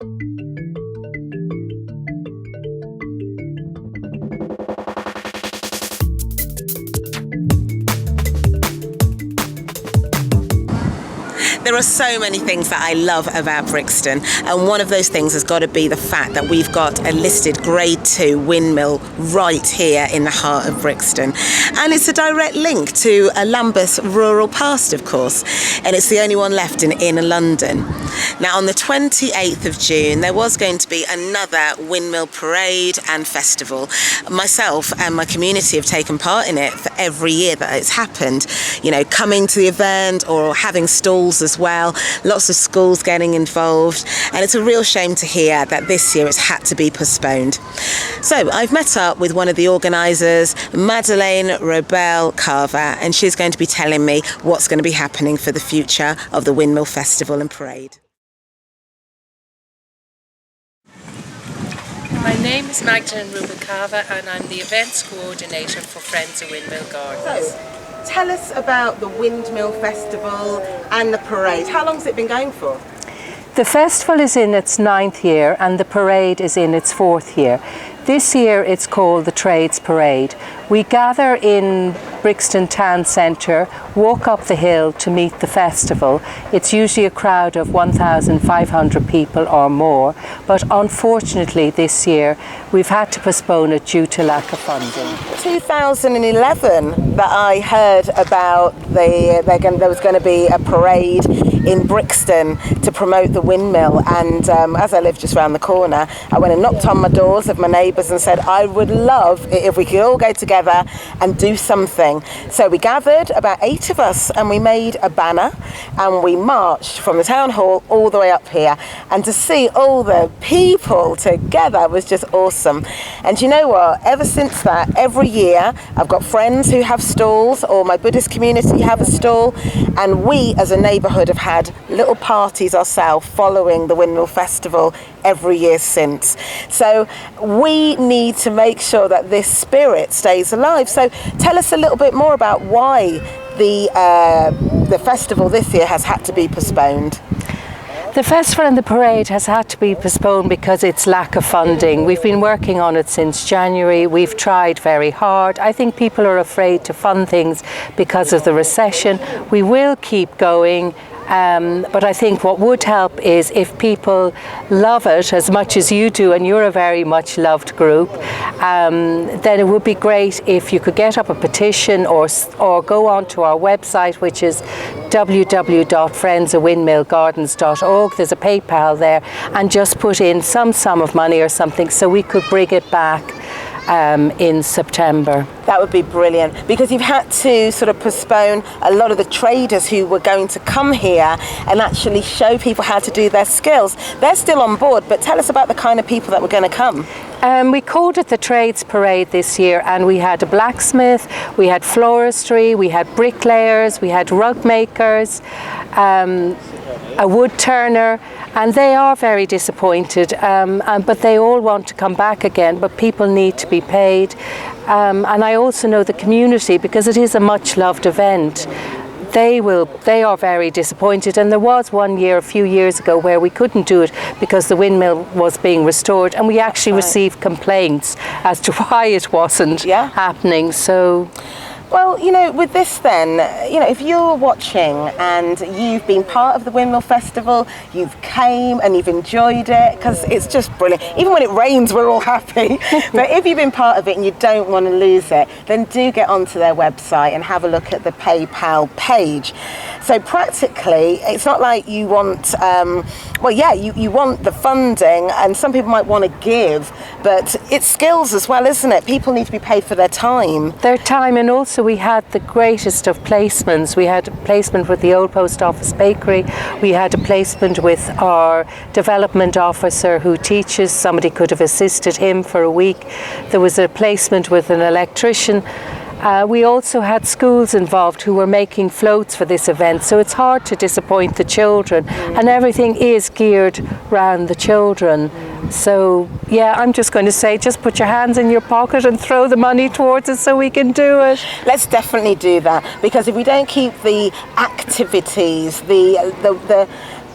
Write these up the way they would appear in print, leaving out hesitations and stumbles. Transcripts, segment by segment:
There are so many things that I love about Brixton, and one of those things has got to be the fact that we've got a listed Grade 2 windmill right here in the heart of Brixton. And it's a direct link to a Lambeth rural past, of course, and it's the only one left in inner London. Now, on the 28th of June, there was going to be another windmill parade and festival. Myself and my community have taken part in it for every year that it's happened, you know, coming to the event or having stalls as well, lots of schools getting involved, and it's a real shame to hear that this year it's had to be postponed. So I've met up with one of the organisers, Magdalene Robelle-Cava, and she's going to be telling me what's going to be happening for the future of the Windmill Festival and Parade. My name is Magdalene Robelle-Cava and I'm the events coordinator for Friends of Windmill Gardens. So, tell us about the Windmill Festival and the parade. How long has it been going for? The festival is in its 9th year and the parade is in its 4th year. This year it's called the Trades Parade. We gather in Brixton Town Centre, walk up the hill to meet the festival. It's usually a crowd of 1,500 people or more, but unfortunately this year we've had to postpone it due to lack of funding. 2011 that I heard about there was going to be a parade in Brixton to promote the windmill, and as I live just around the corner, I went and knocked on my doors of my neighbours and said I would love it if we could all go together and do something. So we gathered, about 8 of us, and we made a banner and we marched from the town hall all the way up here, and to see all the people together was just awesome. And you know what, ever since that, every year I've got friends who have stalls, or my Buddhist community have a stall, and we as a neighbourhood have had little parties ourselves following the Windmill Festival every year since. So we need to make sure that this spirit stays alive. So tell us a little bit more about why the festival this year has had to be postponed. The festival and the parade has had to be postponed because it's lack of funding. We've been working on it since January. We've tried very hard. I think people are afraid to fund things because of the recession. We will keep going. But I think what would help is if people love it as much as you do, and you're a very much loved group, then it would be great if you could get up a petition or go onto our website, which is www.friendsofwindmillgardens.org. There's a PayPal there, and just put in some sum of money or something so we could bring it back in September. That would be brilliant, because you've had to sort of postpone a lot of the traders who were going to come here and actually show people how to do their skills. They're still on board, but tell us about the kind of people that were going to come. We called it the Trades Parade this year, and we had a blacksmith, we had floristry, we had bricklayers, we had rug makers, a wood turner, and they are very disappointed, but they all want to come back again, but people need to be paid. And I also know the community, because it is a much loved event. They are very disappointed, and there was one year a few years ago where we couldn't do it because the windmill was being restored, and we actually received complaints as to why it wasn't happening. So well, you know, with this then, you know, if you're watching and you've been part of the Windmill Festival, you've came and you've enjoyed it, because it's just brilliant. Even when it rains, we're all happy. But if you've been part of it and you don't want to lose it, then do get onto their website and have a look at the PayPal page. So practically, it's not like you want, you want the funding, and some people might want to give, but it's skills as well, isn't it? People need to be paid for their time. Their time, and also we had the greatest of placements. We had a placement with the old post office bakery. We had a placement with our development officer who teaches. Somebody could have assisted him for a week. There was a placement with an electrician. We also had schools involved who were making floats for this event, so it's hard to disappoint the children, and everything is geared around the children. So yeah, I'm just going to say, just put your hands in your pocket and throw the money towards it so we can do it. Let's definitely do that, because if we don't keep the activities, the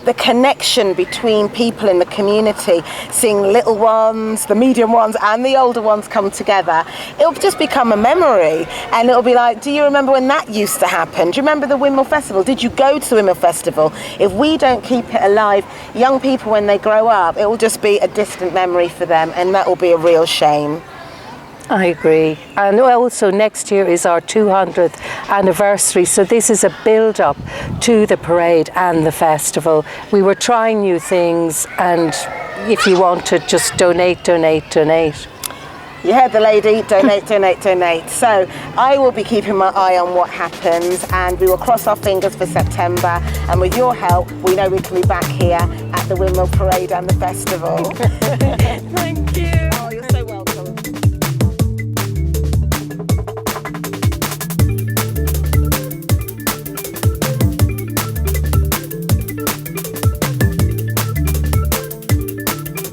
the connection between people in the community, seeing little ones, the medium ones and the older ones come together, it'll just become a memory, and it'll be like, do you remember when that used to happen? Do you remember the Windmill Festival? Did you go to the Windmill Festival? If we don't keep it alive, young people, when they grow up, it will just be a distant memory for them, and that will be a real shame. I agree. And also next year is our 200th anniversary, so this is a build-up to the parade and the festival. We were trying new things, and if you want to just donate. You heard the lady, donate. So I will be keeping my eye on what happens, and we will cross our fingers for September, and with your help we know we can be back here at the Windmill Parade and the festival. Thank you.